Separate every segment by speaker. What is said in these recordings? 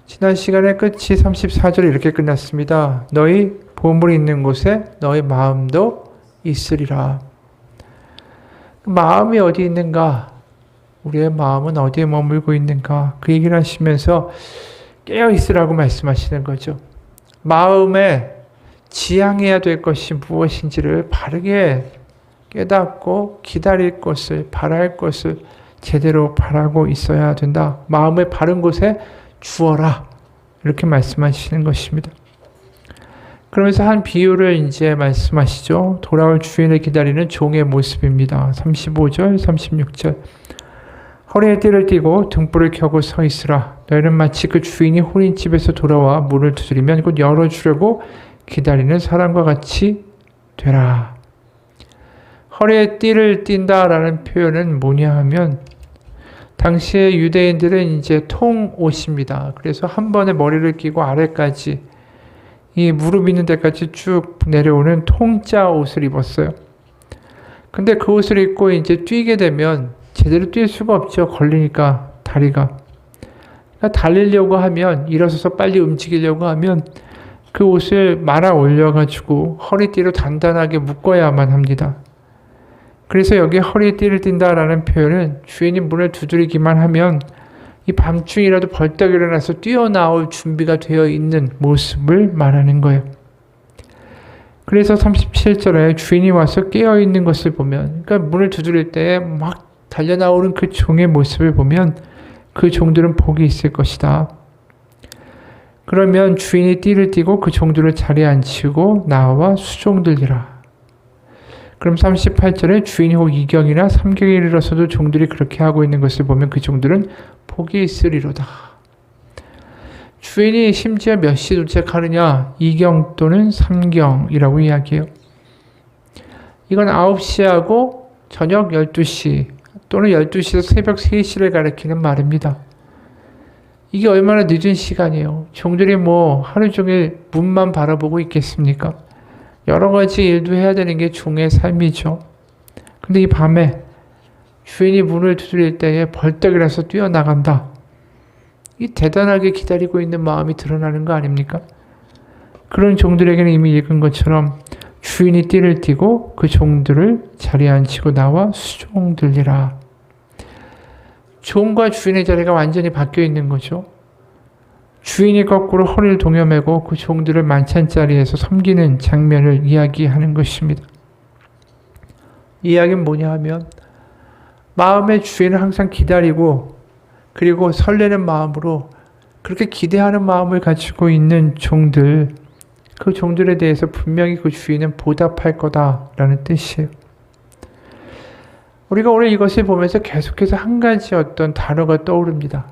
Speaker 1: 지난 시간의 끝이 34절 이렇게 끝났습니다. 너희 보물이 있는 곳에 너희 마음도 있으리라. 마음이 어디 있는가? 우리의 마음은 어디에 머물고 있는가? 그 얘기를 하시면서 깨어 있으라고 말씀하시는 거죠. 마음에 지향해야 될 것이 무엇인지를 바르게 깨닫고 기다릴 것을, 바랄 것을 제대로 바라고 있어야 된다. 마음을 바른 곳에 주어라. 이렇게 말씀하시는 것입니다. 그러면서 한 비유를 이제 말씀하시죠. 돌아올 주인을 기다리는 종의 모습입니다. 35절, 36절. 허리에 띠를 띠고 등불을 켜고 서 있으라. 너희는 마치 그 주인이 호린집에서 돌아와 문을 두드리면 곧 열어주려고 기다리는 사람과 같이 되라. 허리에 띠를 띈다라는 표현은 뭐냐 하면 당시에 유대인들은 이제 통옷입니다. 그래서 한 번에 머리를 끼고 아래까지 이 무릎 있는 데까지 쭉 내려오는 통짜 옷을 입었어요. 근데 그 옷을 입고 이제 뛰게 되면 제대로 뛸 수가 없죠. 걸리니까 다리가. 그러니까 달리려고 하면 일어서서 빨리 움직이려고 하면 그 옷을 말아 올려가지고 허리띠로 단단하게 묶어야만 합니다. 그래서 여기 허리띠를 띈다라는 표현은 주인이 문을 두드리기만 하면 이 밤중이라도 벌떡 일어나서 뛰어나올 준비가 되어 있는 모습을 말하는 거예요. 그래서 37절에 주인이 와서 깨어있는 것을 보면, 그러니까 문을 두드릴 때 막 달려나오는 그 종의 모습을 보면 그 종들은 복이 있을 것이다. 그러면 주인이 띠를 띠고 그 종들을 자리에 앉히고 나와 수종들이라. 그럼 38절에 주인이 혹 2경이나 3경에 이르러서도 종들이 그렇게 하고 있는 것을 보면 그 종들은 복이 있으리로다. 주인이 심지어 몇 시 도착하느냐? 2경 또는 3경이라고 이야기해요. 이건 9시하고 저녁 12시 또는 12시에서 새벽 3시를 가리키는 말입니다. 이게 얼마나 늦은 시간이에요. 종들이 뭐 하루 종일 문만 바라보고 있겠습니까? 여러 가지 일도 해야 되는 게 종의 삶이죠. 근데 이 밤에 주인이 문을 두드릴 때에 벌떡 일어나서 뛰어나간다. 이 대단하게 기다리고 있는 마음이 드러나는 거 아닙니까? 그런 종들에게는 이미 읽은 것처럼 주인이 띠를 띠고 그 종들을 자리에 앉히고 나와 수종들리라. 종과 주인의 자리가 완전히 바뀌어 있는 거죠. 주인이 거꾸로 허리를 동여매고 그 종들을 만찬자리에서 섬기는 장면을 이야기하는 것입니다. 이 이야기는 뭐냐 하면 마음의 주인을 항상 기다리고 그리고 설레는 마음으로 그렇게 기대하는 마음을 가지고 있는 종들, 그 종들에 대해서 분명히 그 주인은 보답할 거다라는 뜻이에요. 우리가 오늘 이것을 보면서 계속해서 한 가지 어떤 단어가 떠오릅니다.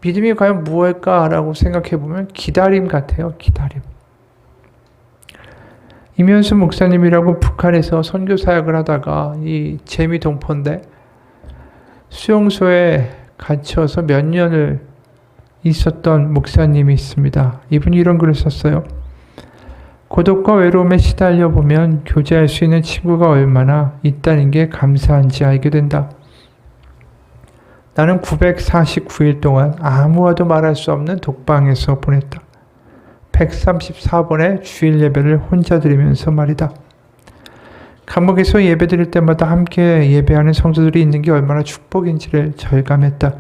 Speaker 1: 믿음이 과연 무엇일까라고 생각해 보면 기다림 같아요. 기다림. 임현수 목사님이라고 북한에서 선교 사역을 하다가 이 재미동포인데 수용소에 갇혀서 몇 년을 있었던 목사님이 있습니다. 이분이 이런 글을 썼어요. 고독과 외로움에 시달려 보면 교제할 수 있는 친구가 얼마나 있다는 게 감사한지 알게 된다. 나는 949일 동안 아무와도 말할 수 없는 독방에서 보냈다. 134번의 주일 예배를 혼자 드리면서 말이다. 감옥에서 예배 드릴 때마다 함께 예배하는 성도들이 있는 게 얼마나 축복인지를 절감했다.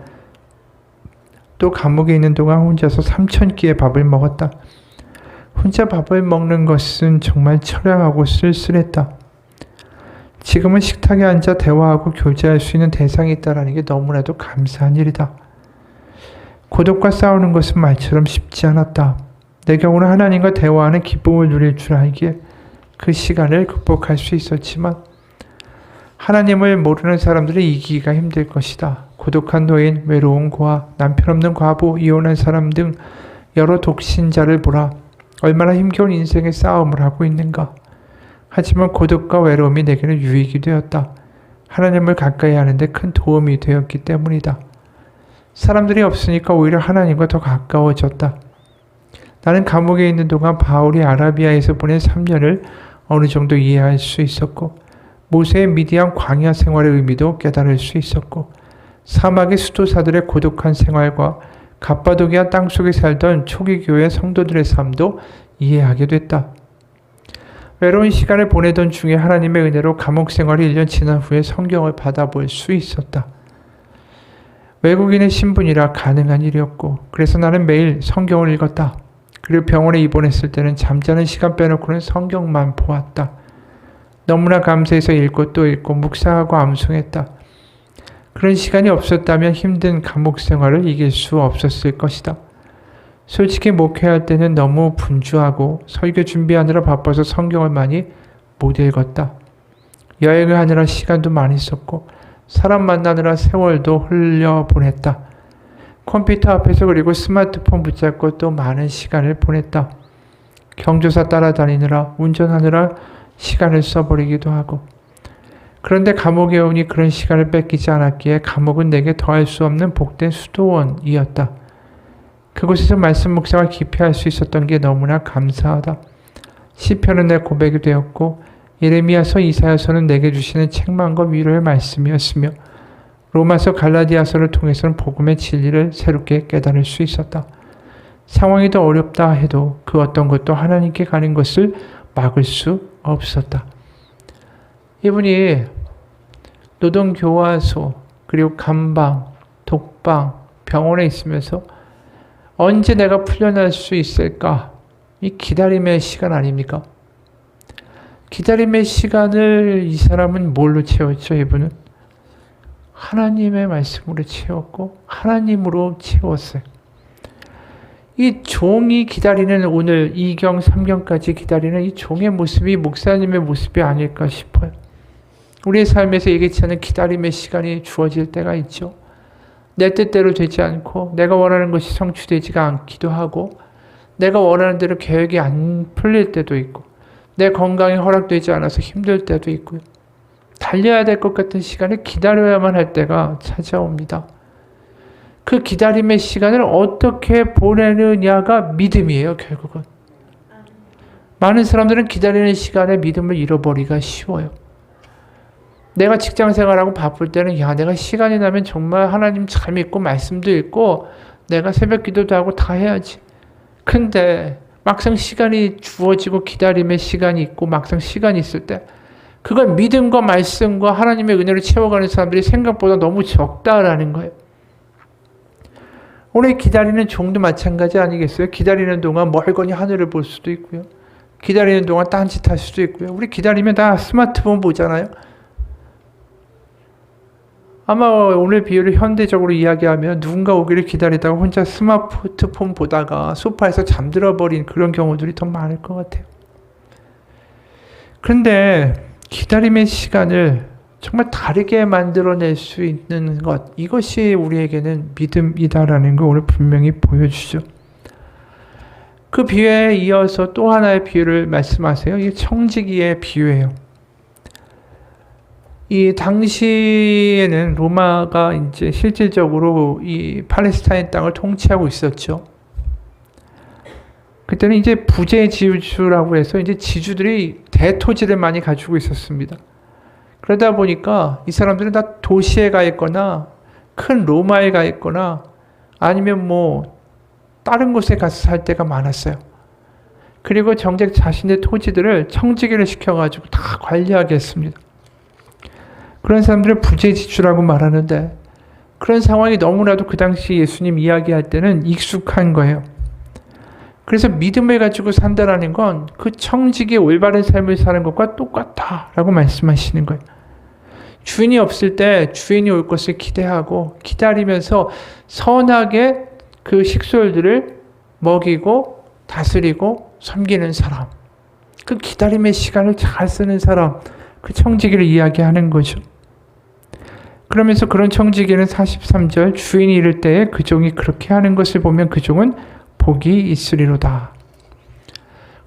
Speaker 1: 또 감옥에 있는 동안 혼자서 3,000끼의 밥을 먹었다. 혼자 밥을 먹는 것은 정말 처량하고 쓸쓸했다. 지금은 식탁에 앉아 대화하고 교제할 수 있는 대상이 있다는 게 너무나도 감사한 일이다. 고독과 싸우는 것은 말처럼 쉽지 않았다. 내 경우는 하나님과 대화하는 기쁨을 누릴 줄 알기에 그 시간을 극복할 수 있었지만 하나님을 모르는 사람들이 이기기가 힘들 것이다. 고독한 노인, 외로운 고아, 남편 없는 과부, 이혼한 사람 등 여러 독신자를 보라. 얼마나 힘겨운 인생의 싸움을 하고 있는가. 하지만 고독과 외로움이 내게는 유익이 되었다. 하나님을 가까이 하는데 큰 도움이 되었기 때문이다. 사람들이 없으니까 오히려 하나님과 더 가까워졌다. 나는 감옥에 있는 동안 바울이 아라비아에서 보낸 3년을 어느 정도 이해할 수 있었고 모세의 미디안 광야 생활의 의미도 깨달을 수 있었고 사막의 수도사들의 고독한 생활과 갑바도기아 땅속에 살던 초기 교회 성도들의 삶도 이해하게 됐다. 외로운 시간을 보내던 중에 하나님의 은혜로 감옥 생활이 1년 지난 후에 성경을 받아볼 수 있었다. 외국인의 신분이라 가능한 일이었고 그래서 나는 매일 성경을 읽었다. 그리고 병원에 입원했을 때는 잠자는 시간 빼놓고는 성경만 보았다. 너무나 감사해서 읽고 또 읽고 묵상하고 암송했다. 그런 시간이 없었다면 힘든 감옥 생활을 이길 수 없었을 것이다. 솔직히 목회할 때는 너무 분주하고 설교 준비하느라 바빠서 성경을 많이 못 읽었다. 여행을 하느라 시간도 많이 썼고 사람 만나느라 세월도 흘려보냈다. 컴퓨터 앞에서 그리고 스마트폰 붙잡고 또 많은 시간을 보냈다. 경조사 따라다니느라 운전하느라 시간을 써버리기도 하고 그런데 감옥에 오니 그런 시간을 뺏기지 않았기에 감옥은 내게 더할 수 없는 복된 수도원이었다. 그곳에서 말씀 묵상을 깊이 할 수 있었던 게 너무나 감사하다. 시편은 내 고백이 되었고 예레미야서 이사야서는 내게 주시는 책망과 위로의 말씀이었으며 로마서 갈라디아서를 통해서는 복음의 진리를 새롭게 깨달을 수 있었다. 상황이 더 어렵다 해도 그 어떤 것도 하나님께 가는 것을 막을 수 없었다. 이분이 노동교화소 그리고 감방, 독방, 병원에 있으면서 언제 내가 풀려날 수 있을까? 이 기다림의 시간 아닙니까? 기다림의 시간을 이 사람은 뭘로 채웠죠? 이분은 하나님의 말씀으로 채웠고 하나님으로 채웠어요. 이 종이 기다리는 오늘 2경, 3경까지 기다리는 이 종의 모습이 목사님의 모습이 아닐까 싶어요. 우리의 삶에서 예기치 않은 기다림의 시간이 주어질 때가 있죠. 내 뜻대로 되지 않고 내가 원하는 것이 성취되지가 않기도 하고 내가 원하는 대로 계획이 안 풀릴 때도 있고 내 건강이 허락되지 않아서 힘들 때도 있고요. 달려야 될 것 같은 시간을 기다려야만 할 때가 찾아옵니다. 그 기다림의 시간을 어떻게 보내느냐가 믿음이에요, 결국은. 많은 사람들은 기다리는 시간에 믿음을 잃어버리기가 쉬워요. 내가 직장 생활하고 바쁠 때는 내가 시간이 나면 정말 하나님 잘 믿고 말씀도 읽고 내가 새벽 기도도 하고 다 해야지. 근데 막상 시간이 주어지고 기다림의 시간이 있고 막상 시간이 있을 때 그걸 믿음과 말씀과 하나님의 은혜로 채워가는 사람들이 생각보다 너무 적다라는 거예요. 오늘 기다리는 종도 마찬가지 아니겠어요? 기다리는 동안 멀거니 하늘을 볼 수도 있고요. 기다리는 동안 딴짓할 수도 있고요. 우리 기다리면 다 스마트폰 보잖아요. 아마 오늘 비유를 현대적으로 이야기하면 누군가 오기를 기다리다가 혼자 스마트폰 보다가 소파에서 잠들어 버린 그런 경우들이 더 많을 것 같아요. 그런데 기다림의 시간을 정말 다르게 만들어낼 수 있는 것, 이것이 우리에게는 믿음이다라는 걸 오늘 분명히 보여주죠. 그 비유에 이어서 또 하나의 비유를 말씀하세요. 이게 청지기의 비유예요. 이 당시에는 로마가 이제 실질적으로 이 팔레스타인 땅을 통치하고 있었죠. 그때는 이제 부재지주라고 해서 이제 지주들이 대토지를 많이 가지고 있었습니다. 그러다 보니까 이 사람들은 다 도시에 가 있거나 큰 로마에 가 있거나 아니면 다른 곳에 가서 살 때가 많았어요. 그리고 정작 자신의 토지들을 청지기를 시켜가지고 다 관리하게 했습니다. 그런 사람들을 부재지주라고 말하는데 그런 상황이 너무나도 그 당시 예수님 이야기할 때는 익숙한 거예요. 그래서 믿음을 가지고 산다라는 건 그 청지기의 올바른 삶을 사는 것과 똑같다라고 말씀하시는 거예요. 주인이 없을 때 주인이 올 것을 기대하고 기다리면서 선하게 그 식솔들을 먹이고 다스리고 섬기는 사람. 그 기다림의 시간을 잘 쓰는 사람. 그 청지기를 이야기하는 거죠. 그러면서 그런 청지기는 43절 주인이 이를 때에 그 종이 그렇게 하는 것을 보면 그 종은 복이 있으리로다.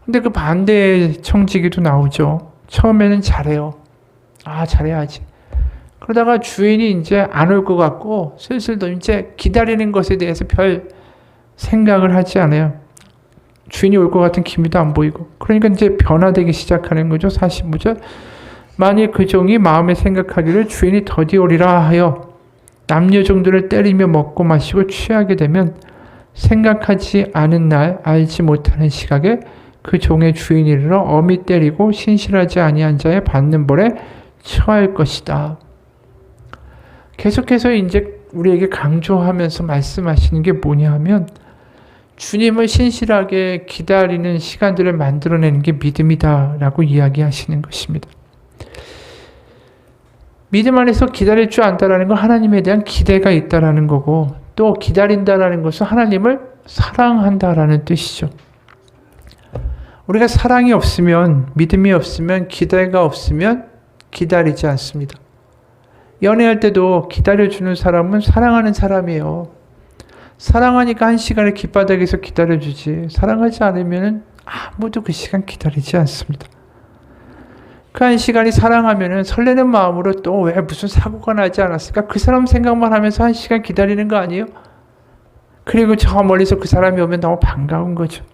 Speaker 1: 근데 그 반대의 청지기도 나오죠. 처음에는 잘해요. 잘해야지. 그러다가 주인이 이제 안 올 것 같고 슬슬 또 이제 기다리는 것에 대해서 별 생각을 하지 않아요. 주인이 올 것 같은 기미도 안 보이고. 그러니까 이제 변화되기 시작하는 거죠. 45절. 만일 그 종이 마음에 생각하기를 주인이 더디 오리라 하여 남녀 종들을 때리며 먹고 마시고 취하게 되면 생각하지 않은 날 알지 못하는 시각에 그 종의 주인이 이르러 엄히 때리고 신실하지 아니한 자의 받는 벌에 처할 것이다. 계속해서 이제 우리에게 강조하면서 말씀하시는 게 뭐냐 하면 주님을 신실하게 기다리는 시간들을 만들어내는 게 믿음이다 라고 이야기하시는 것입니다. 믿음 안에서 기다릴 줄 안다라는 건 하나님에 대한 기대가 있다라는 거고 또 기다린다라는 것은 하나님을 사랑한다라는 뜻이죠. 우리가 사랑이 없으면 믿음이 없으면 기대가 없으면 기다리지 않습니다. 연애할 때도 기다려주는 사람은 사랑하는 사람이에요. 사랑하니까 한 시간을 길바닥에서 기다려주지 사랑하지 않으면 아무도 그 시간 기다리지 않습니다. 그 한 시간이 사랑하면 설레는 마음으로 또 왜 무슨 사고가 나지 않았을까? 그 사람 생각만 하면서 한 시간 기다리는 거 아니에요? 그리고 저 멀리서 그 사람이 오면 너무 반가운 거죠.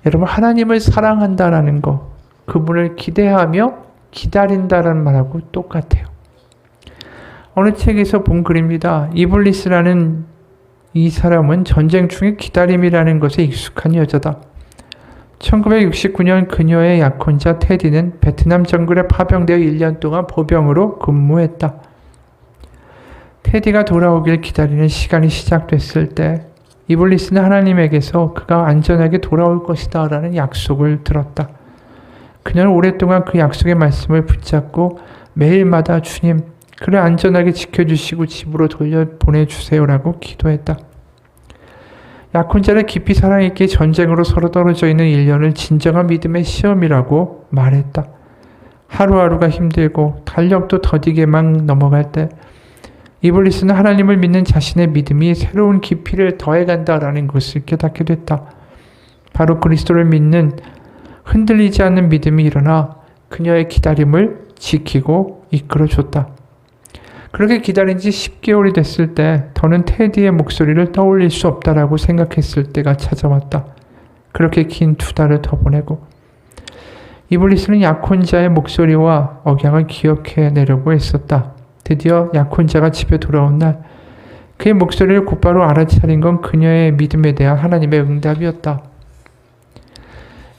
Speaker 1: 여러분 하나님을 사랑한다라는 거 그분을 기대하며 기다린다라는 말하고 똑같아요. 어느 책에서 본 글입니다. 이블리스라는 이 사람은 전쟁 중에 기다림이라는 것에 익숙한 여자다. 1969년 그녀의 약혼자 테디는 베트남 정글에 파병되어 1년 동안 보병으로 근무했다. 테디가 돌아오길 기다리는 시간이 시작됐을 때 이블리스는 하나님에게서 그가 안전하게 돌아올 것이다 라는 약속을 들었다. 그녀는 오랫동안 그 약속의 말씀을 붙잡고 매일마다 주님, 그를 안전하게 지켜주시고 집으로 돌려보내주세요라고 기도했다. 약혼자를 깊이 사랑했기에 전쟁으로 서로 떨어져 있는 1년을 진정한 믿음의 시험이라고 말했다. 하루하루가 힘들고 달력도 더디게만 넘어갈 때 이블리스는 하나님을 믿는 자신의 믿음이 새로운 깊이를 더해간다라는 것을 깨닫게 됐다. 바로 그리스도를 믿는 흔들리지 않는 믿음이 일어나 그녀의 기다림을 지키고 이끌어줬다. 그렇게 기다린 지 10개월이 됐을 때 더는 테디의 목소리를 떠올릴 수 없다라고 생각했을 때가 찾아왔다. 그렇게 긴 2달을 더 보내고 이블리스는 약혼자의 목소리와 억양을 기억해내려고 했었다. 드디어 약혼자가 집에 돌아온 날 그의 목소리를 곧바로 알아차린 건 그녀의 믿음에 대한 하나님의 응답이었다.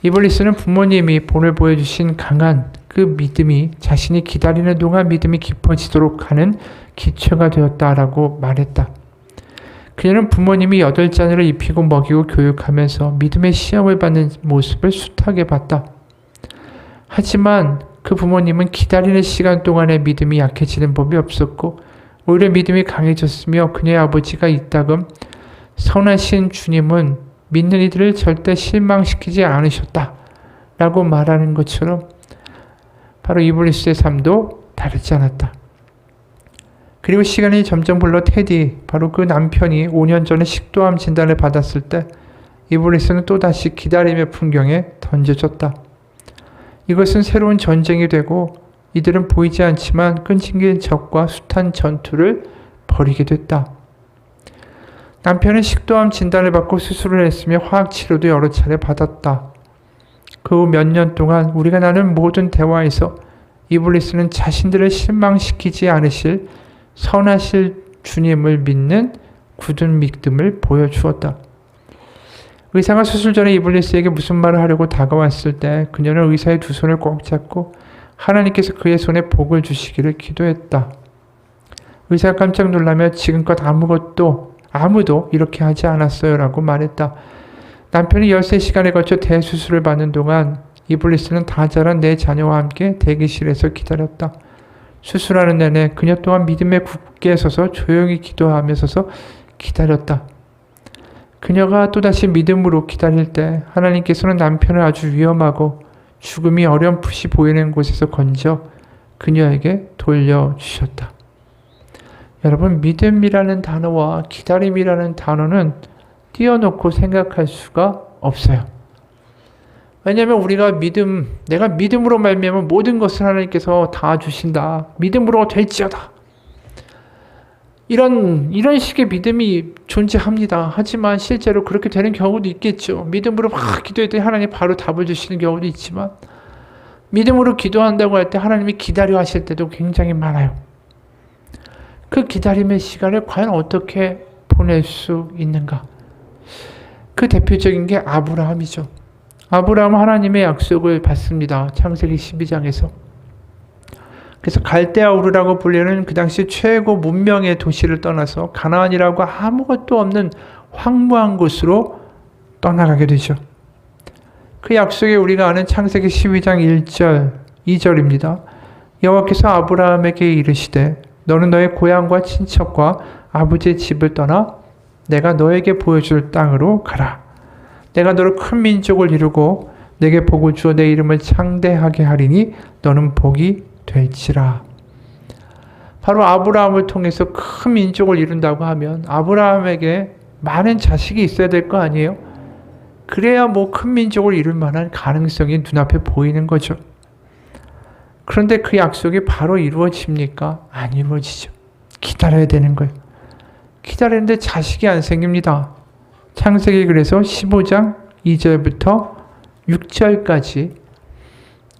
Speaker 1: 이블리스는 부모님이 본을 보여주신 강한 그 믿음이 자신이 기다리는 동안 믿음이 깊어지도록 하는 기초가 되었다라고 말했다. 그녀는 부모님이 8자녀를 입히고 먹이고 교육하면서 믿음의 시험을 받는 모습을 숱하게 봤다. 하지만 그 부모님은 기다리는 시간 동안에 믿음이 약해지는 법이 없었고 오히려 믿음이 강해졌으며 그녀의 아버지가 이따금 선하신 주님은 믿는 이들을 절대 실망시키지 않으셨다 라고 말하는 것처럼 바로 이블리스의 삶도 다르지 않았다. 그리고 시간이 점점 흘러 테디, 바로 그 남편이 5년 전에 식도암 진단을 받았을 때 이블리스는 또다시 기다림의 풍경에 던져졌다. 이것은 새로운 전쟁이 되고 이들은 보이지 않지만 끈질긴 적과 숱한 전투를 벌이게 됐다. 남편은 식도암 진단을 받고 수술을 했으며 화학치료도 여러 차례 받았다. 그 후 몇 년 동안 우리가 나눈 모든 대화에서 이블리스는 자신들을 실망시키지 않으실 선하실 주님을 믿는 굳은 믿음을 보여주었다. 의사가 수술 전에 이블리스에게 무슨 말을 하려고 다가왔을 때 그녀는 의사의 두 손을 꼭 잡고 하나님께서 그의 손에 복을 주시기를 기도했다. 의사가 깜짝 놀라며 지금껏 아무도 이렇게 하지 않았어요 라고 말했다. 남편이 13시간에 걸쳐 대수술을 받는 동안 이블리스는 다 자란 4자녀와 함께 대기실에서 기다렸다. 수술하는 내내 그녀 또한 믿음에 굳게 서서 조용히 기도하며 서서 기다렸다. 그녀가 또다시 믿음으로 기다릴 때 하나님께서는 남편을 아주 위험하고 죽음이 어렴풋이 보이는 곳에서 건져 그녀에게 돌려주셨다. 여러분, 믿음이라는 단어와 기다림이라는 단어는 띄워놓고 생각할 수가 없어요. 왜냐하면 우리가 내가 믿음으로 말미암아 모든 것을 하나님께서 다 주신다. 믿음으로 될지어다. 이런 식의 믿음이 존재합니다. 하지만 실제로 그렇게 되는 경우도 있겠죠. 믿음으로 막 기도했더니 하나님 바로 답을 주시는 경우도 있지만 믿음으로 기도한다고 할 때 하나님이 기다려 하실 때도 굉장히 많아요. 그 기다림의 시간을 과연 어떻게 보낼 수 있는가? 그 대표적인 게 아브라함이죠. 아브라함은 하나님의 약속을 받습니다. 창세기 12장에서. 그래서 갈대아 우르라고 불리는 그 당시 최고 문명의 도시를 떠나서 가나안이라고 아무것도 없는 황무한 곳으로 떠나가게 되죠. 그 약속에 우리가 아는 창세기 12장 1절, 2절입니다. 여호와께서 아브라함에게 이르시되 너는 너의 고향과 친척과 아버지의 집을 떠나 내가 너에게 보여줄 땅으로 가라. 내가 너를 큰 민족을 이루고 내게 복을 주어 내 이름을 창대하게 하리니 너는 복이 될지라. 바로 아브라함을 통해서 큰 민족을 이룬다고 하면 아브라함에게 많은 자식이 있어야 될 거 아니에요? 그래야 뭐 큰 민족을 이룰 만한 가능성이 눈앞에 보이는 거죠. 그런데 그 약속이 바로 이루어집니까? 안 이루어지죠. 기다려야 되는 거예요. 기다리는데 자식이 안 생깁니다. 창세기 그래서 15장 2절부터 6절까지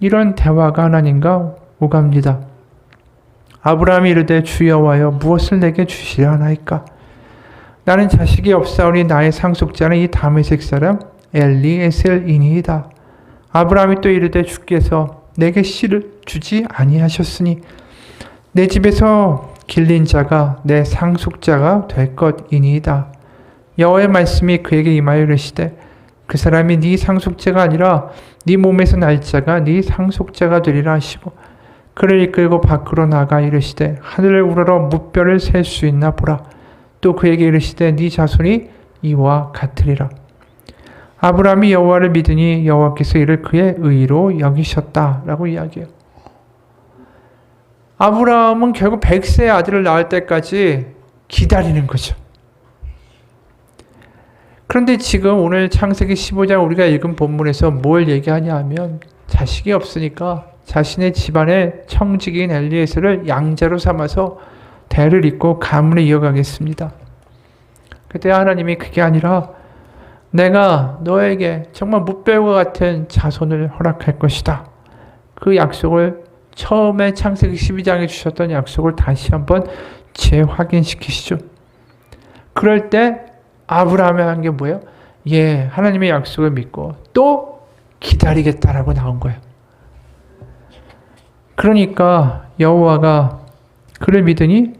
Speaker 1: 이런 대화가 하나님과 오갑니다. 아브라함이 이르되 주 여호와여 무엇을 내게 주시려 하나이까? 나는 자식이 없사오니 나의 상속자는 이 다메섹 사람 엘리에셀이니이다. 아브라함이 또 이르되 주께서 내게 씨를 주지 아니하셨으니 내 집에서 길린 자가 내 상속자가 될 것이니이다. 여호와의 말씀이 그에게 임하여 이르시되 그 사람이 네 상속자가 아니라 네 몸에서 날 자가 네 상속자가 되리라 하시고 그를 이끌고 밖으로 나가 이르시되 하늘을 우러러 무뼈를 셀 수 있나 보라. 또 그에게 이르시되 네 자손이 이와 같으리라. 아브라함이 여호와를 믿으니 여호와께서 이를 그의 의로 여기셨다라고 이야기해요. 아브라함은 결국 100세의 아들을 낳을 때까지 기다리는 거죠. 그런데 지금 오늘 창세기 15장 우리가 읽은 본문에서 뭘 얘기하냐 하면 자식이 없으니까 자신의 집안의 청직인 엘리에셀을 양자로 삼아서 대를 잇고 가문을 이어가겠습니다. 그때 하나님이 그게 아니라 내가 너에게 정말 무뼈와 같은 자손을 허락할 것이다. 그 약속을 처음에 창세기 12장에 주셨던 약속을 다시 한번 재확인시키시죠. 그럴 때 아브라함이 한 게 뭐예요? 예, 하나님의 약속을 믿고 또 기다리겠다라고 나온 거예요. 그러니까 여호와가 그를 믿으니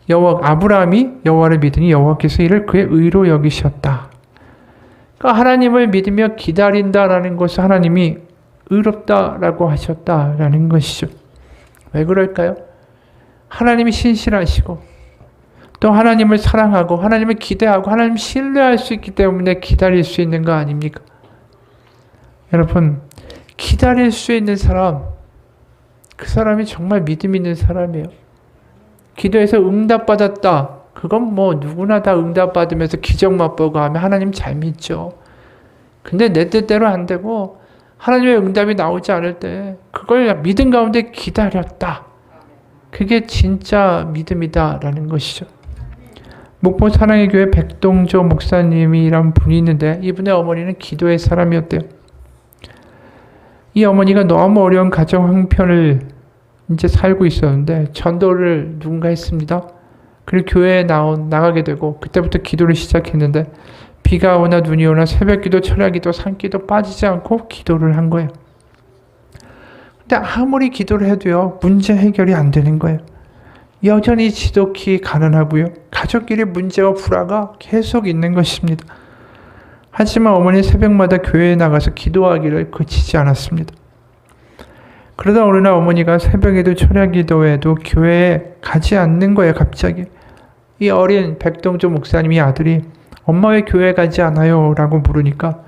Speaker 1: 아브라함이 여호와를 믿으니 여호와께서 이를 그의 의로 여기셨다. 그러니까 하나님을 믿으며 기다린다라는 것을 하나님이 의롭다라고 하셨다라는 것이죠. 왜 그럴까요? 하나님이 신실하시고 또 하나님을 사랑하고 하나님을 기대하고 하나님을 신뢰할 수 있기 때문에 기다릴 수 있는 거 아닙니까? 여러분, 기다릴 수 있는 사람, 그 사람이 정말 믿음 있는 사람이에요. 기도해서 응답받았다. 그건 뭐 누구나 다 응답받으면서 기적 맛보고 하면 하나님 잘 믿죠. 근데 내 뜻대로 안 되고 하나님의 응답이 나오지 않을 때 그걸 믿음 가운데 기다렸다. 그게 진짜 믿음이다라는 것이죠. 목포 사랑의 교회 백동조 목사님이란 분이 있는데 이분의 어머니는 기도의 사람이었대요. 이 어머니가 너무 어려운 가정 형편을 이제 살고 있었는데 전도를 누군가 했습니다. 그리고 교회에 나가게 되고 그때부터 기도를 시작했는데 비가 오나 눈이 오나 새벽기도, 철야기도, 산기도 빠지지 않고 기도를 한 거예요. 근데 아무리 기도를 해도요, 문제 해결이 안 되는 거예요. 여전히 지독히 가난하고요. 가족끼리 문제와 불화가 계속 있는 것입니다. 하지만 어머니 새벽마다 교회에 나가서 기도하기를 그치지 않았습니다. 그러다 어느 날 어머니가 새벽에도 철야기도에도 교회에 가지 않는 거예요. 갑자기. 이 어린 백동조 목사님이 아들이 엄마 왜 교회 가지 않아요? 라고 물으니까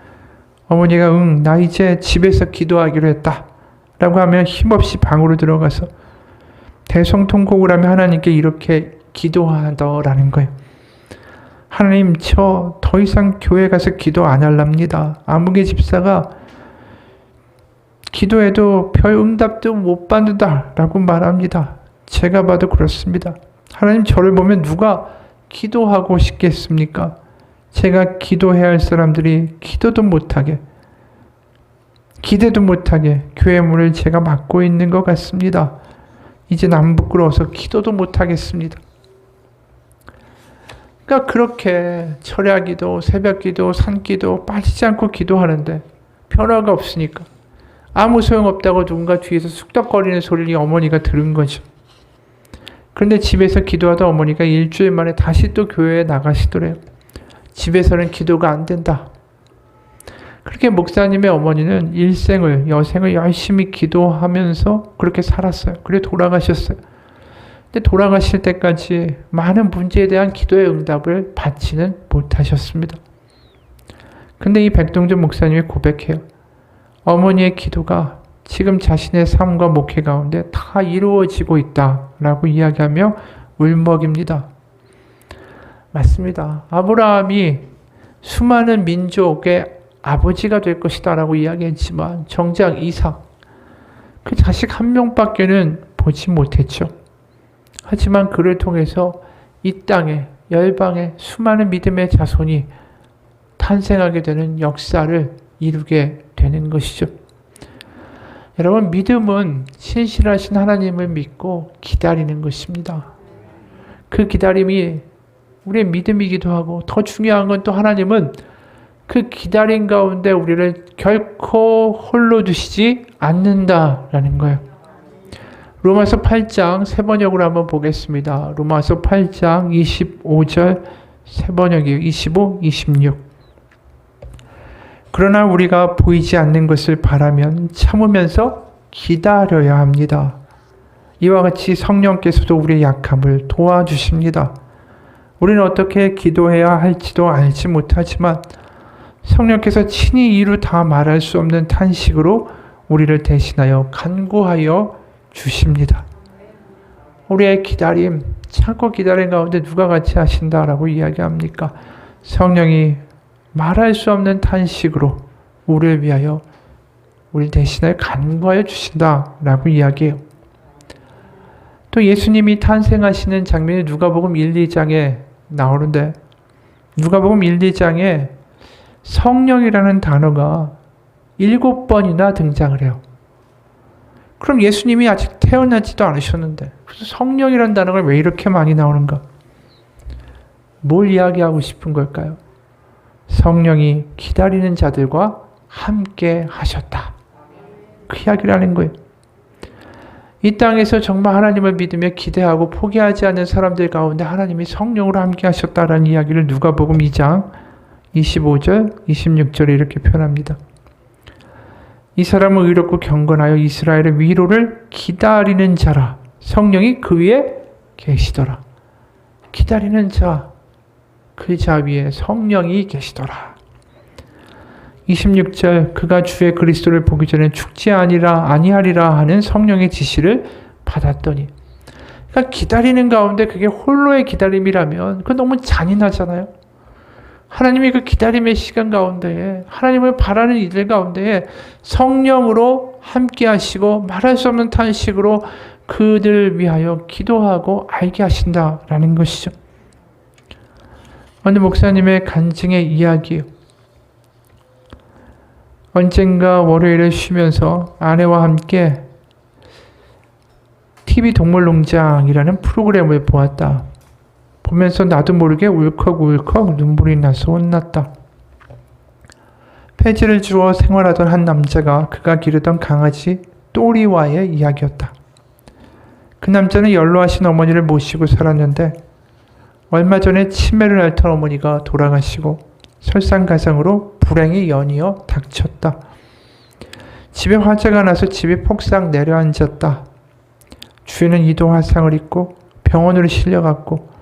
Speaker 1: 어머니가 나 이제 집에서 기도하기로 했다. 라고 하면 힘없이 방으로 들어가서 대성통곡을 하며 하나님께 이렇게 기도하더라는 거예요. 하나님, 저 더 이상 교회 가서 기도 안 할랍니다. 아무개 집사가 기도해도 별 응답도 못 받는다 라고 말합니다. 제가 봐도 그렇습니다. 하나님, 저를 보면 누가 기도하고 싶겠습니까? 제가 기도해야 할 사람들이 기도도 못하게, 기대도 못하게 교회 문을 제가 막고 있는 것 같습니다. 이제 난 부끄러워서 기도도 못하겠습니다. 그러니까 그렇게 철야기도, 새벽기도, 산기도 빠지지 않고 기도하는데 변화가 없으니까 아무 소용없다고 누군가 뒤에서 쑥덕거리는 소리를 이 어머니가 들은 거죠. 그런데 집에서 기도하다 어머니가 일주일 만에 다시 또 교회에 나가시더래요. 집에서는 기도가 안 된다. 그렇게 목사님의 어머니는 여생을 열심히 기도하면서 그렇게 살았어요. 그래 돌아가셨어요. 근데 돌아가실 때까지 많은 문제에 대한 기도의 응답을 받지는 못하셨습니다. 근데 이 백동준 목사님이 고백해요. 어머니의 기도가 지금 자신의 삶과 목회 가운데 다 이루어지고 있다라고 이야기하며 울먹입니다. 맞습니다. 아브라함이 수많은 민족의 아버지가 될 것이다 라고 이야기했지만 정작 이삭, 그 자식 한 명밖에는 보지 못했죠. 하지만 그를 통해서 이 땅에 열방에 수많은 믿음의 자손이 탄생하게 되는 역사를 이루게 되는 것이죠. 여러분, 믿음은 신실하신 하나님을 믿고 기다리는 것입니다. 그 기다림이 우리의 믿음이기도 하고 더 중요한 건 또 하나님은 그 기다림 가운데 우리를 결코 홀로 두시지 않는다라는 거예요. 로마서 8장 세 번역으로 한번 보겠습니다. 로마서 8장 25절 세 번역이에요. 25, 26. 그러나 우리가 보이지 않는 것을 바라면 참으면서 기다려야 합니다. 이와 같이 성령께서도 우리의 약함을 도와주십니다. 우리는 어떻게 기도해야 할지도 알지 못하지만 성령께서 친히 이루 다 말할 수 없는 탄식으로 우리를 대신하여 간구하여 주십니다. 우리의 기다림, 참고 기다림 가운데 누가 같이 하신다라고 이야기합니까? 성령이 말할 수 없는 탄식으로 우리를 위하여 우리 대신하여 간구하여 주신다라고 이야기해요. 또 예수님이 탄생하시는 장면이 누가복음 1, 2장에 나오는데 누가복음 1, 2장에 성령이라는 단어가 7번이나 등장을 해요. 그럼 예수님이 아직 태어나지도 않으셨는데 성령이라는 단어가 왜 이렇게 많이 나오는가? 뭘 이야기하고 싶은 걸까요? 성령이 기다리는 자들과 함께 하셨다. 그 이야기를 하는 거예요. 이 땅에서 정말 하나님을 믿으며 기대하고 포기하지 않는 사람들 가운데 하나님이 성령으로 함께 하셨다라는 이야기를 누가복음 2장 25절, 26절에 이렇게 표현합니다. 이 사람은 의롭고 경건하여 이스라엘의 위로를 기다리는 자라. 성령이 그 위에 계시더라. 기다리는 자, 그 자 위에 성령이 계시더라. 26절, 그가 주의 그리스도를 보기 전에 죽지 아니하리라 하는 성령의 지시를 받았더니. 그러니까 기다리는 가운데 그게 홀로의 기다림이라면 그건 너무 잔인하잖아요. 하나님이 그 기다림의 시간 가운데에 하나님을 바라는 이들 가운데에 성령으로 함께 하시고 말할 수 없는 탄식으로 그들을 위하여 기도하고 알게 하신다라는 것이죠. 어느 목사님의 간증의 이야기예요. 언젠가 월요일에 쉬면서 아내와 함께 TV 동물농장이라는 프로그램을 보았다. 보면서 나도 모르게 울컥울컥 눈물이 나서 혼났다. 폐지를 주워 생활하던 한 남자가 그가 기르던 강아지 또리와의 이야기였다. 그 남자는 연로하신 어머니를 모시고 살았는데 얼마 전에 치매를 앓던 어머니가 돌아가시고 설상가상으로 불행이 연이어 닥쳤다. 집에 화재가 나서 집이 폭삭 내려앉았다. 주인은 이도 화상을 입고 병원으로 실려갔고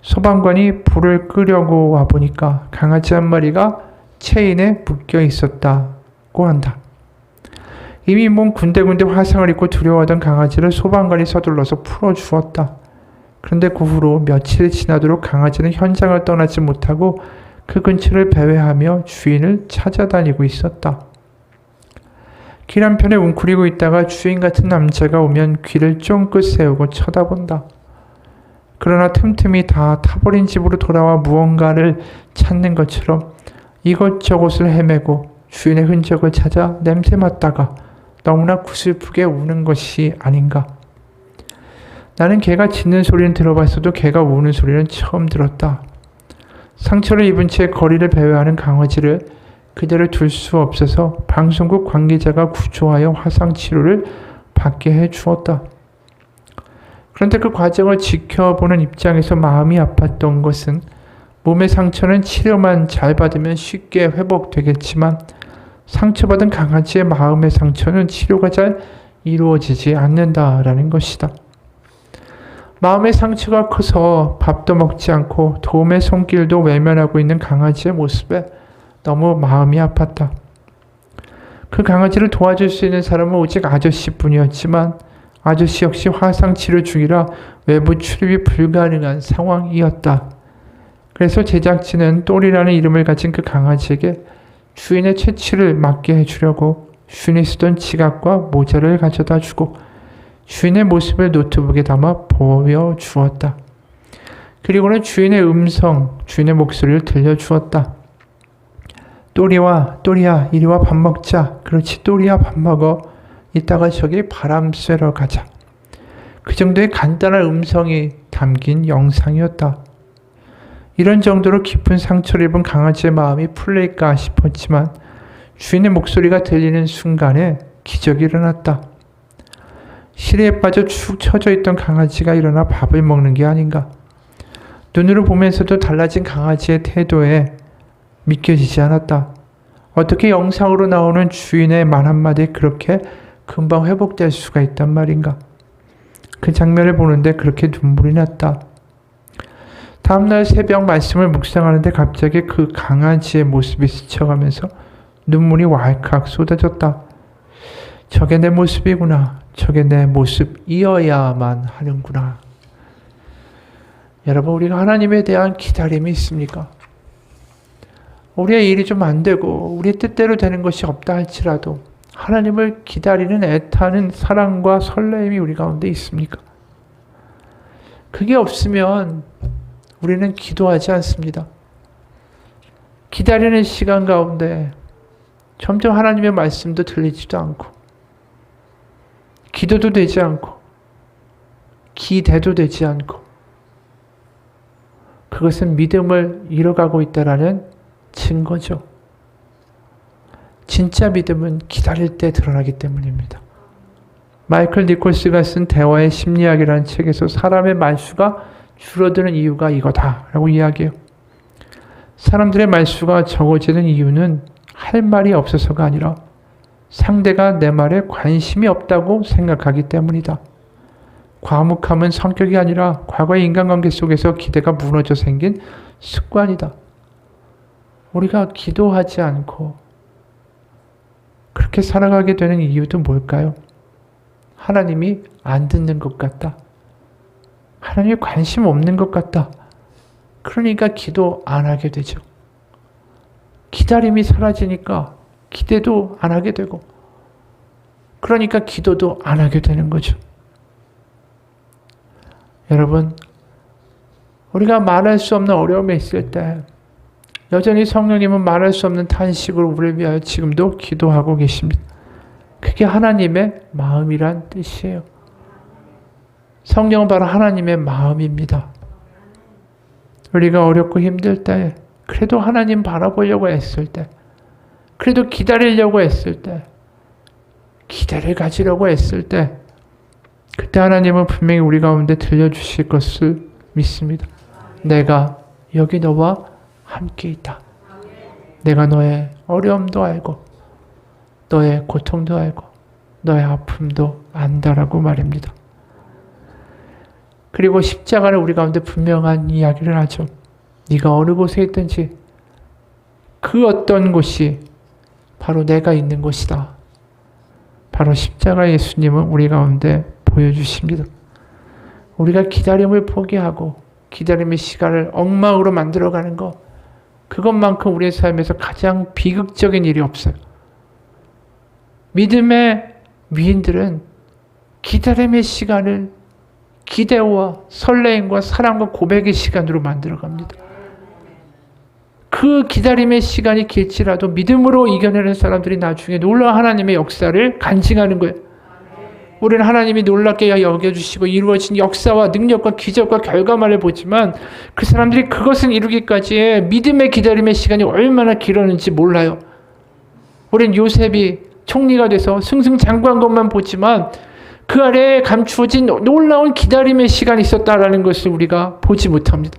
Speaker 1: 소방관이 불을 끄려고 와보니까 강아지 한 마리가 체인에 묶여 있었다고 한다. 이미 몸 군데군데 화상을 입고 두려워하던 강아지를 소방관이 서둘러서 풀어주었다. 그런데 그 후로 며칠이 지나도록 강아지는 현장을 떠나지 못하고 그 근처를 배회하며 주인을 찾아다니고 있었다. 길 한편에 웅크리고 있다가 주인 같은 남자가 오면 귀를 쫑긋 세우고 쳐다본다. 그러나 틈틈이 다 타버린 집으로 돌아와 무언가를 찾는 것처럼 이것저것을 헤매고 주인의 흔적을 찾아 냄새 맡다가 너무나 구슬프게 우는 것이 아닌가. 나는 개가 짖는 소리는 들어봤어도 개가 우는 소리는 처음 들었다. 상처를 입은 채 거리를 배회하는 강아지를 그대로 둘 수 없어서 방송국 관계자가 구조하여 화상치료를 받게 해 주었다. 그런데 그 과정을 지켜보는 입장에서 마음이 아팠던 것은 몸의 상처는 치료만 잘 받으면 쉽게 회복되겠지만 상처받은 강아지의 마음의 상처는 치료가 잘 이루어지지 않는다라는 것이다. 마음의 상처가 커서 밥도 먹지 않고 도움의 손길도 외면하고 있는 강아지의 모습에 너무 마음이 아팠다. 그 강아지를 도와줄 수 있는 사람은 오직 아저씨뿐이었지만 아저씨 역시 화상치료 중이라 외부 출입이 불가능한 상황이었다. 그래서 제작진은 또리라는 이름을 가진 그 강아지에게 주인의 채취를 맡게 해주려고 주인이 쓰던 지갑과 모자를 가져다 주고 주인의 모습을 노트북에 담아 보여주었다. 그리고는 주인의 주인의 목소리를 들려주었다. 또리야, 이리 와 밥 먹자. 그렇지, 또리야 밥 먹어. 이따가 저기 바람 쐬러 가자. 그 정도의 간단한 음성이 담긴 영상이었다. 이런 정도로 깊은 상처를 입은 강아지의 마음이 풀릴까 싶었지만 주인의 목소리가 들리는 순간에 기적이 일어났다. 시리에 빠져 축 처져 있던 강아지가 일어나 밥을 먹는 게 아닌가. 눈으로 보면서도 달라진 강아지의 태도에 믿겨지지 않았다. 어떻게 영상으로 나오는 주인의 말 한마디에 그렇게 금방 회복될 수가 있단 말인가. 그 장면을 보는데 그렇게 눈물이 났다. 다음날 새벽 말씀을 묵상하는데 갑자기 그 강아지의 모습이 스쳐가면서 눈물이 왈칵 쏟아졌다. 저게 내 모습이구나. 저게 내 모습이어야만 하는구나. 여러분, 우리가 하나님에 대한 기다림이 있습니까? 우리의 일이 좀 안 되고 우리 뜻대로 되는 것이 없다 할지라도 하나님을 기다리는 애타는 사랑과 설레임이 우리 가운데 있습니까? 그게 없으면 우리는 기도하지 않습니다. 기다리는 시간 가운데 점점 하나님의 말씀도 들리지도 않고 기도도 되지 않고 기대도 되지 않고 그것은 믿음을 잃어가고 있다라는 증거죠. 진짜 믿음은 기다릴 때 드러나기 때문입니다. 마이클 니콜스가 쓴 대화의 심리학이라는 책에서 사람의 말수가 줄어드는 이유가 이거다라고 이야기해요. 사람들의 말수가 적어지는 이유는 할 말이 없어서가 아니라 상대가 내 말에 관심이 없다고 생각하기 때문이다. 과묵함은 성격이 아니라 과거의 인간관계 속에서 기대가 무너져 생긴 습관이다. 우리가 기도하지 않고 그렇게 살아가게 되는 이유도 뭘까요? 하나님이 안 듣는 것 같다. 하나님이 관심 없는 것 같다. 그러니까 기도 안 하게 되죠. 기다림이 사라지니까 기대도 안 하게 되고 그러니까 기도도 안 하게 되는 거죠. 여러분, 우리가 말할 수 없는 어려움에 있을 때 여전히 성령님은 말할 수 없는 탄식으로 우리를 위하여 지금도 기도하고 계십니다. 그게 하나님의 마음이란 뜻이에요. 성령은 바로 하나님의 마음입니다. 우리가 어렵고 힘들 때, 그래도 하나님 바라보려고 애쓸 때, 그래도 기다리려고 애쓸 때, 기대를 가지려고 애쓸 때, 그때 하나님은 분명히 우리 가운데 들려주실 것을 믿습니다. 내가 여기 너와 함께 있다. 내가 너의 어려움도 알고 너의 고통도 알고 너의 아픔도 안다라고 말입니다. 그리고 십자가는 우리 가운데 분명한 이야기를 하죠. 네가 어느 곳에 있든지 그 어떤 곳이 바로 내가 있는 곳이다. 바로 십자가 예수님은 우리 가운데 보여주십니다. 우리가 기다림을 포기하고 기다림의 시간을 엉망으로 만들어가는 것, 그것만큼 우리의 삶에서 가장 비극적인 일이 없어요. 믿음의 위인들은 기다림의 시간을 기대와 설레임과 사랑과 고백의 시간으로 만들어갑니다. 그 기다림의 시간이 길지라도 믿음으로 이겨내는 사람들이 나중에 놀라운 하나님의 역사를 간증하는 거예요. 우리는 하나님이 놀랍게 여겨주시고 이루어진 역사와 능력과 기적과 결과만을 보지만 그 사람들이 그것을 이루기까지의 믿음의 기다림의 시간이 얼마나 길었는지 몰라요. 우린 요셉이 총리가 돼서 승승장구한 것만 보지만 그 아래에 감추어진 놀라운 기다림의 시간이 있었다라는 것을 우리가 보지 못합니다.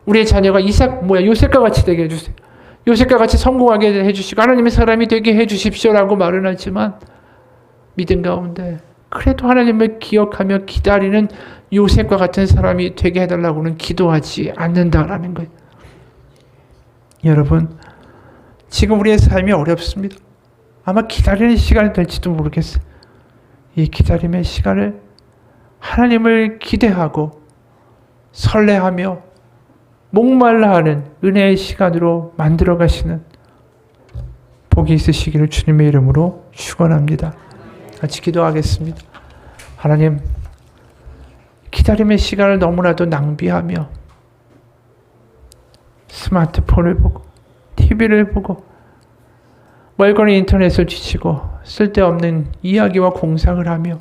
Speaker 1: 우리의 자녀가 요셉과 같이 되게 해주세요. 요셉과 같이 성공하게 해주시고 하나님의 사람이 되게 해주십시오라고 말은 하지만 믿음 가운데 그래도 하나님을 기억하며 기다리는 요셉과 같은 사람이 되게 해달라고는 기도하지 않는다라는 거예요. 여러분, 지금 우리의 삶이 어렵습니다. 아마 기다리는 시간이 될지도 모르겠어요. 이 기다림의 시간을 하나님을 기대하고 설레하며 목말라하는 은혜의 시간으로 만들어 가시는 복이 있으시기를 주님의 이름으로 축원합니다. 같이 기도하겠습니다. 하나님, 기다림의 시간을 너무나도 낭비하며 스마트폰을 보고 TV를 보고 멀거니 인터넷을 뒤지고 쓸데없는 이야기와 공상을 하며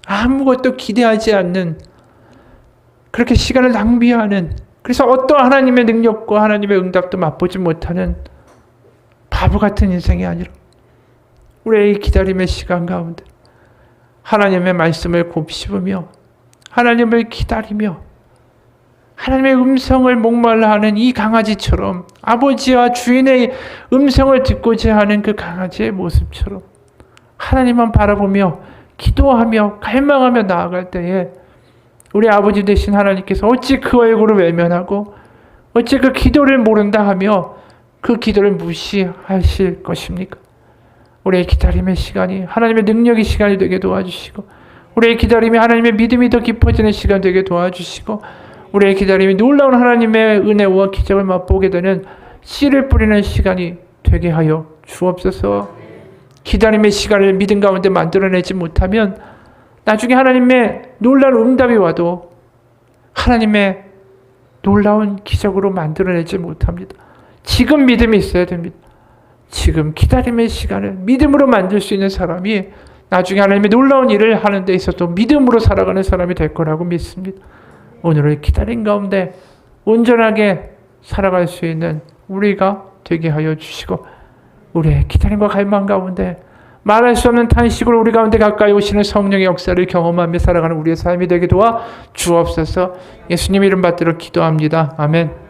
Speaker 1: 아무것도 기대하지 않는 그렇게 시간을 낭비하는, 그래서 어떤 하나님의 능력과 하나님의 응답도 맛보지 못하는 바보 같은 인생이 아니라 우리의 기다림의 시간 가운데 하나님의 말씀을 곱씹으며 하나님을 기다리며 하나님의 음성을 목말라 하는 이 강아지처럼 아버지와 주인의 음성을 듣고자 하는 그 강아지의 모습처럼 하나님만 바라보며 기도하며 갈망하며 나아갈 때에 우리 아버지 되신 하나님께서 어찌 그 얼굴을 외면하고 어찌 그 기도를 모른다 하며 그 기도를 무시하실 것입니까? 우리의 기다림의 시간이 하나님의 능력의 시간이 되게 도와주시고 우리의 기다림이 하나님의 믿음이 더 깊어지는 시간 되게 도와주시고 우리의 기다림이 놀라운 하나님의 은혜와 기적을 맛보게 되는 씨를 뿌리는 시간이 되게 하여 주옵소서. 기다림의 시간을 믿음 가운데 만들어내지 못하면 나중에 하나님의 놀라운 응답이 와도 하나님의 놀라운 기적으로 만들어내지 못합니다. 지금 믿음이 있어야 됩니다. 지금 기다림의 시간을 믿음으로 만들 수 있는 사람이 나중에 하나님의 놀라운 일을 하는 데 있어서 믿음으로 살아가는 사람이 될 거라고 믿습니다. 오늘의 기다림 가운데 온전하게 살아갈 수 있는 우리가 되게 하여 주시고 우리의 기다림과 갈망 가운데 말할 수 없는 탄식으로 우리 가운데 가까이 오시는 성령의 역사를 경험하며 살아가는 우리의 삶이 되게 도와 주옵소서. 예수님 이름 받들어 기도합니다. 아멘.